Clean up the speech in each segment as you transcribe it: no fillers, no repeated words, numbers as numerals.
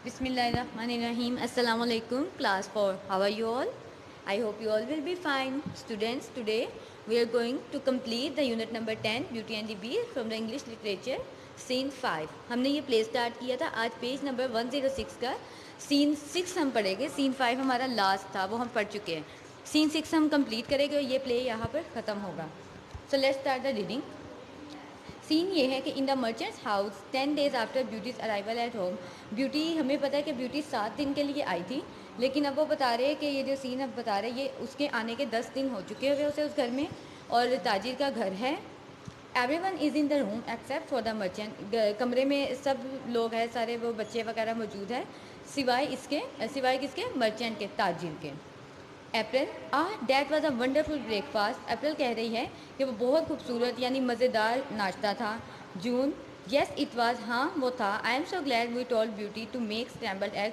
Bismillahirrahmanirrahim. Assalamu alaikum, class 4. How are you all? I hope you all will be fine. Students, today we are going to complete the unit number 10, Beauty and the Beast from the English literature, scene 5. हमने ये play start किया था आज page number 106 का scene 6 हम पढ़ेंगे. scene 5 हमारा last था, वो हम पढ़ चुके हैं. scene 6 हम complete करेंगे और ये play यहाँ पर ख़त्म होगा. So let's start the reading. Scene ये है कि in the merchant's house 10 days after Beauty's arrival at home. Beauty, हमें पता है कि ब्यूटी 7 दिन के लिए आई थी, लेकिन अब वो बता रहे हैं कि ये जो सीन अब बता रहे हैं ये उसके आने के 10 दिन हो चुके हुए उसे उस घर में, और ताजिर का घर है. Everyone is in the room except for the merchant. कमरे में सब लोग हैं, सारे वो बच्चे वगैरह मौजूद हैं सिवाय किसके, मर्चेंट के, ताजिर के. April, that was a wonderful breakfast. April कह रही है कि वो बहुत खूबसूरत यानी मज़ेदार नाश्ता था. जून, येस इट वाज, हाँ वो था. I am so glad we told Beauty to make scrambled egg.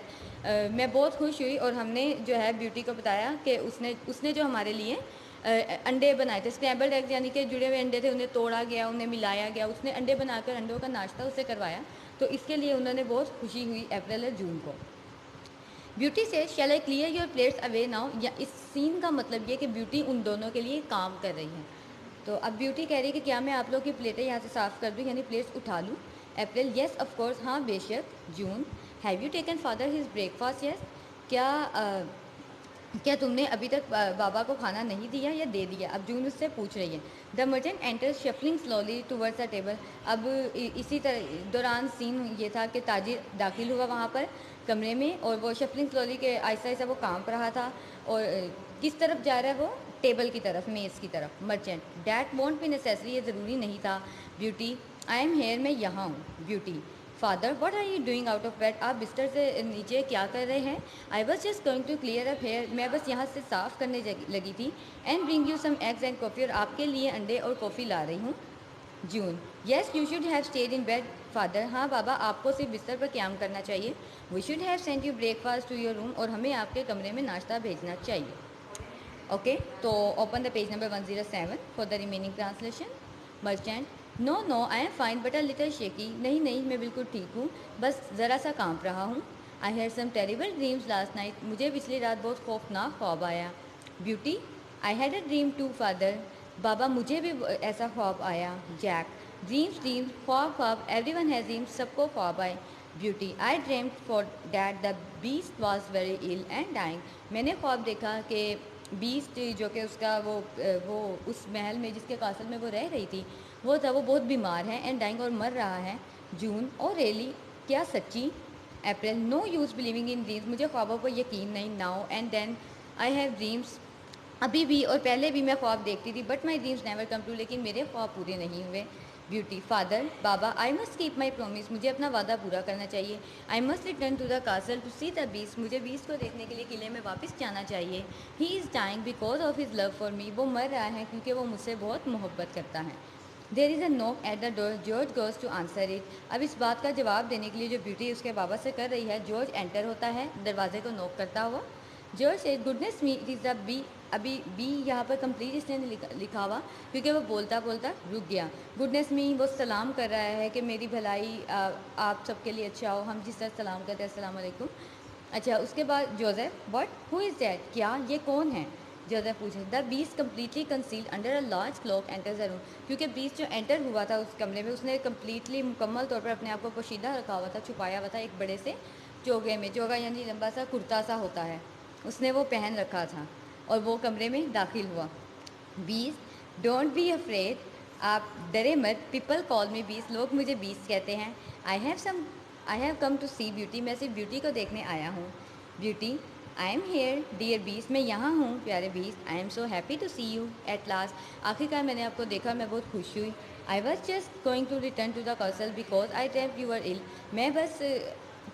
मैं बहुत खुश हुई और हमने जो है ब्यूटी को बताया कि उसने जो हमारे लिए अंडे बनाए थे. स्क्रैम्बल्ड एग यानी कि जुड़े हुए अंडे थे, उन्हें तोड़ा गया, उन्हें मिलाया गया, उसने अंडे बनाकर अंडों का नाश्ता उससे करवाया. तो इसके लिए उन्होंने बहुत खुशी हुई अप्रैल और जून को. ब्यूटी से shall I clear your plates away now. या इस सीन का मतलब ये कि ब्यूटी उन दोनों के लिए काम कर रही है. तो अब ब्यूटी कह रही है कि क्या मैं आप लोग की प्लेटें यहाँ से साफ़ कर दूँ, यानी प्लेट्स उठा लूँ. अप्रैल, येस ऑफ कोर्स, हाँ बेशक. June, have you taken father his breakfast, yes. क्या क्या तुमने अभी तक बाबा को खाना नहीं दिया या दे दिया. अब जून उससे पूछ रही है. The merchant enter shuffling slowly towards the table. अब इसी तरह दौरान सीन ये था कि ताजिर दाखिल हुआ वहाँ पर कमरे में, और वो शफलिंग स्लोली के आहिस्ता आहिस्ता वो कांप रहा था. और किस तरफ जा रहा है वो, टेबल की तरफ, मेज़ की तरफ. Merchant, that want be necessary, ये ज़रूरी नहीं था. ब्यूटी, आई एम हेयर, मैं यहाँ हूँ. Beauty, father what are you doing out of bed, आप बिस्तर से नीचे क्या कर रहे हैं. I was just going to clear up here, मैं बस यहाँ से साफ़ करने लगी थी. And bring you some eggs and coffee, और आपके लिए अंडे और कॉफ़ी ला रही हूँ. June, yes you should have stayed in bed father, हाँ बाबा आपको सिर्फ बिस्तर पर क्याम करना चाहिए. We should have sent you breakfast to your room, और हमें आपके कमरे में नाश्ता भेजना चाहिए. ओके, तो open the page number 107 for the remaining translation. Merchant, no no I am fine but a little shaky, नहीं नहीं मैं बिल्कुल ठीक हूँ, बस ज़रा सा कांप रहा हूँ. I had some terrible dreams last night, मुझे पिछली रात बहुत खौफनाक ख्वाब आया. Beauty, I had a dream too father, बाबा मुझे भी ऐसा ख्वाब आया. जैक, ड्रीम्स ड्रीम्स, ख्वाब ख्वाब, एवरी वन हैज़ ड्रीम्स, सबको ख्वाब आए. Beauty, I dreamed for that the Beast was very ill and dying, मैंने ख्वाब देखा कि बीस्ट जो कि उसका वो उस महल में जिसके कासल में वो रह रही थी वो था, वो बहुत बीमार है. एंड डाइंग, और मर रहा है. जून, ओ रियली, क्या सच्ची. April, no use believing in dreams, मुझे ख्वाबों पर यकीन नहीं. Now and then I have dreams, अभी भी और पहले भी मैं ख्वाब देखती थी. But my dreams never come true, लेकिन मेरे ख्वाब पूरे नहीं हुए. ब्यूटी, फादर, बाबा, I must keep my promise, मुझे अपना वादा पूरा करना चाहिए. I must return to the castle to see the beast, मुझे बीस्ट को देखने के लिए किले में वापस जाना चाहिए. He is dying because of his love for me, वो मर रहा है क्योंकि वो मुझसे बहुत मोहब्बत करता है. There is a knock at the door, George goes to answer it. अब इस बात का जवाब देने के लिए जो ब्यूटी उसके बाबा से कर रही है, जॉर्ज एंटर होता है दरवाजे को नॉक करता हुआ. जॉर्ज से, goodness me it is the बी. अभी बी यहाँ पर कंप्लीट इसने लिखा हुआ क्योंकि वो बोलता बोलता रुक गया. गुडनेस मी, वो सलाम कर रहा है कि मेरी भलाई आप सबके लिए अच्छा हो, हम जिस तरह सलाम करते हैं अस्सलाम वालेकुम. अच्छा, उसके बाद Joseph, what, who is that, क्या ये कौन है. जोसेफ पूछे, the beast completely concealed under a large clock enters the room, क्योंकि बीस्ट जो एंटर हुआ था उस कमरे में उसने कम्प्लीटली मुकम्मल तौर पर अपने आप को पोशीदा रखा हुआ था, छुपाया हुआ था एक बड़े से चोगे में. चोगा यानी लंबा सा कुर्ता सा होता है, उसने वो पहन रखा था और वो कमरे में दाखिल हुआ. बीस, डोंट बी अफ्रेड, आप डरे मत. पीपल कॉल मी बीस, लोग मुझे बीस कहते हैं. I have come to see Beauty, मैं सिर्फ ब्यूटी को देखने आया हूँ. Beauty, I am here dear Beast, मैं यहाँ हूँ प्यारे Beast. I am so happy to see you at last, आखिरकार मैंने आपको देखा, मैं बहुत खुश हुई. I was just going to return to the castle because I dreamed you are ill, मैं बस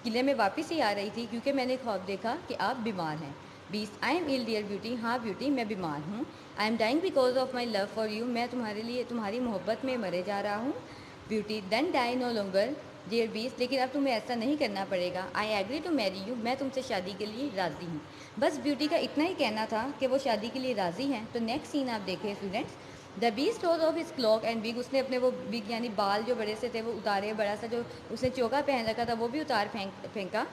किले में वापस ही आ रही थी क्योंकि मैंने ख्वाब देखा कि आप बीमार हैं. Beast, I am ill dear Beauty, हाँ ब्यूटी मैं बीमार हूँ. I am dying because of my love for you, मैं तुम्हारे लिए तुम्हारी मोहब्बत में मरे जा रहा हूँ. Beauty, then die no longer dear Beast, लेकिन अब तुम्हें ऐसा नहीं करना पड़ेगा. I agree to marry you, मैं तुमसे शादी के लिए राज़ी हूँ. बस ब्यूटी का इतना ही कहना था कि वो शादी के लिए राज़ी हैं. तो नेक्स्ट सीन आप देखें students. The beast rose of his clock and big, उसने अपने वो बिग यानी बाल जो बड़े से थे वो उतारे, बड़ा सा जो उसने चोगा पहन रखा था वो भी उतार फेंका.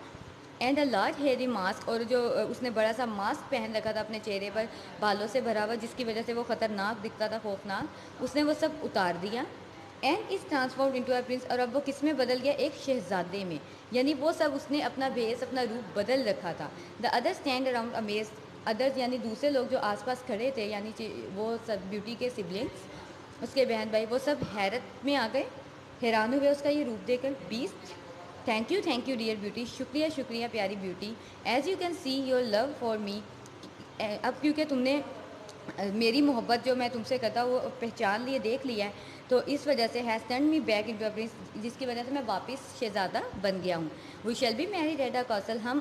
And a large hairy mask, और जो उसने बड़ा सा मास्क पहन रखा था अपने चेहरे पर बालों से भरा हुआ, जिसकी वजह से वो ख़तरनाक दिखता था, खौफनाक, उसने वो सब उतार दिया। And is transform into a Prince, और अब वो किस में बदल गया, एक शहजादे में, यानी वो सब उसने अपना भेस, अपना रूप बदल रखा था। The other stand around amaze, others यानी दूसरे लोग जो आसपास खड़े थे, यानी वो सब ब्यूटी के सिबलिंग्स, उसके बहन भाई, वो सब हैरत में आ गए, हैरान हुए उसका ये रूप देखकर। Beast, thank you dear Beauty, शुक्रिया शुक्रिया प्यारी Beauty. As you can see your love for me, अब क्योंकि तुमने मेरी मोहब्बत जो मैं तुमसे करता हूँ वो पहचान लिए, देख लिया है, तो इस वजह से has turn me back into a prince, जिसकी वजह से मैं वापस शहज़ादा बन गया हूँ। We shall be married at a castle, हम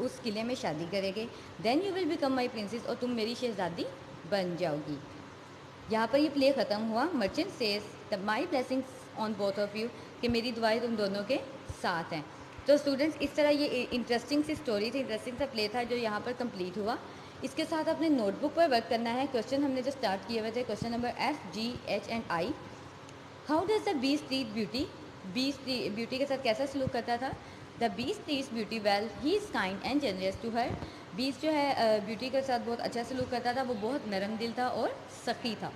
उस किले में शादी करेंगे। Then you will become my princess, और तुम मेरी शहज़ादी बन जाओगी। यहाँ पर ये प्ले ख़त्म हुआ। Merchant says the my blessings on both of you, कि मेरी दुआएं तुम दोनों के साथ हैं। तो स्टूडेंट्स, इस तरह ये इंटरेस्टिंग सी स्टोरी थी, इंटरेस्टिंग सा प्ले था जो यहाँ पर कंप्लीट हुआ। इसके साथ अपने नोटबुक पर वर्क करना है। क्वेश्चन हमने जो स्टार्ट किए हुए थे, question number FGH and I। How does the Beast treat Beauty, Beast Beauty के साथ कैसा सलूक करता था। The Beast treats Beauty well, he is kind and generous to her. Beast जो है ब्यूटी के साथ बहुत अच्छा सलूक करता था, वो बहुत नरम दिल था और सखी था।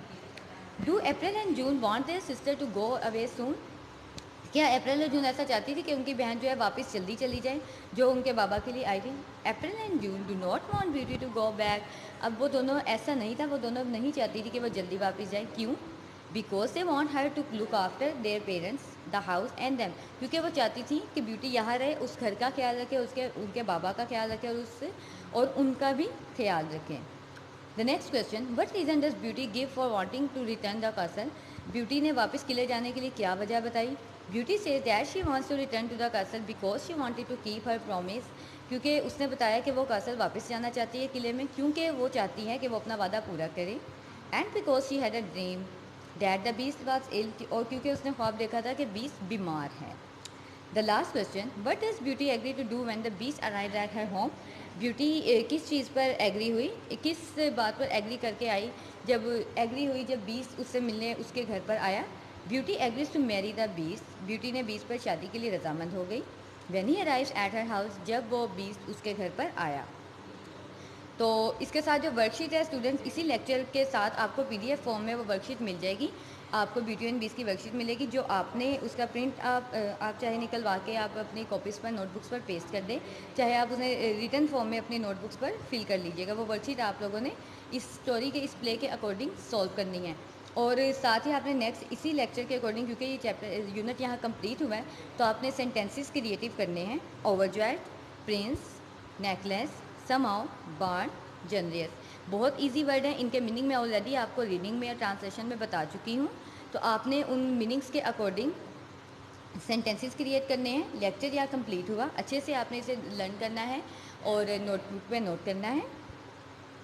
Do April and June want their sister to go away soon, क्या अप्रैल और जून ऐसा चाहती थी कि उनकी बहन जो है वापस जल्दी चली जाए, जो उनके बाबा के लिए आई थी। April and June do not want Beauty to go back, अब वो दोनों, ऐसा नहीं था, वो दोनों नहीं चाहती थी कि वो जल्दी वापस जाए। क्यों? Because they want her to look after their parents, the house and them, क्योंकि वो चाहती थी कि ब्यूटी यहाँ रहे, उस घर का ख्याल रखे, उसके उनके बाबा का ख्याल रखे, और उनका भी ख्याल रखें। The next question, what reason does Beauty give for wanting to return the castle, Beauty ने वापस किले जाने के लिए क्या वजह बताई। Beauty says that she wants to return to the castle because she wanted to keep her promise, क्योंकि उसने बताया कि वो कासल वापस जाना चाहती है किले में, क्योंकि वो चाहती है कि वो अपना वादा पूरा करे। And because she had a dream that the beast was ill, और क्योंकि उसने ख्वाब देखा था कि बीस्ट बीमार है। The last question, what does Beauty agree to do when the beast arrived at her home, Beauty किस चीज़ पर एग्री हुई, किस बात पर एग्री करके आई, जब एग्री हुई जब बीस्ट उससे मिलने उसके घर पर आया। Beauty agrees to marry the beast, Beauty ने बीस्ट पर शादी के लिए रजामंद हो गई। When he arrives at her house, जब वो बीस्ट उसके घर पर आया। तो इसके साथ जो वर्कशीट है स्टूडेंट्स, इसी लेक्चर के साथ आपको PDF फॉर्म में वो वर्कशीट मिल जाएगी। आपको ब्यूटी एंड बीस्ट की वर्कशीट मिलेगी, जो आपने उसका प्रिंट आप चाहे निकलवा के आप अपनी कॉपीज़ पर, नोटबुक्स पर पेस्ट कर दें, चाहे आप उन्हें रिटन फॉर्म में अपनी नोटबुक्स पर फिल कर लीजिएगा। वो वर्कशीट आप लोगों ने इस स्टोरी के, इस प्ले के अकॉर्डिंग सॉल्व करनी है। और साथ ही आपने नेक्स्ट इसी लेक्चर के अकॉर्डिंग, क्योंकि ये चैप्टर यूनिट यहाँ कंप्लीट हुआ है, तो आपने सेंटेंसेस क्रिएटिव करने हैं। ओवरजॉयड, प्रिंस, नेकलेस, समाओ, बार्न, जनरियस, बहुत इजी वर्ड हैं। इनके मीनिंग मैं ऑलरेडी आपको रीडिंग में या ट्रांसलेशन में बता चुकी हूँ, तो आपने उन मीनिंग्स के अकॉर्डिंग सेंटेंसेस क्रिएट करने हैं। लेक्चर यहाँ कंप्लीट हुआ, अच्छे से आपने इसे लर्न करना है और नोटबुक पे नोट करना है।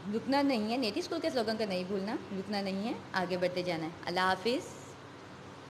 रुकना नहीं है, नेटिव स्कूल के स्लोगन का नहीं भूलना, रुकना नहीं है, आगे बढ़ते जाना है। अल्लाह हाफिज़।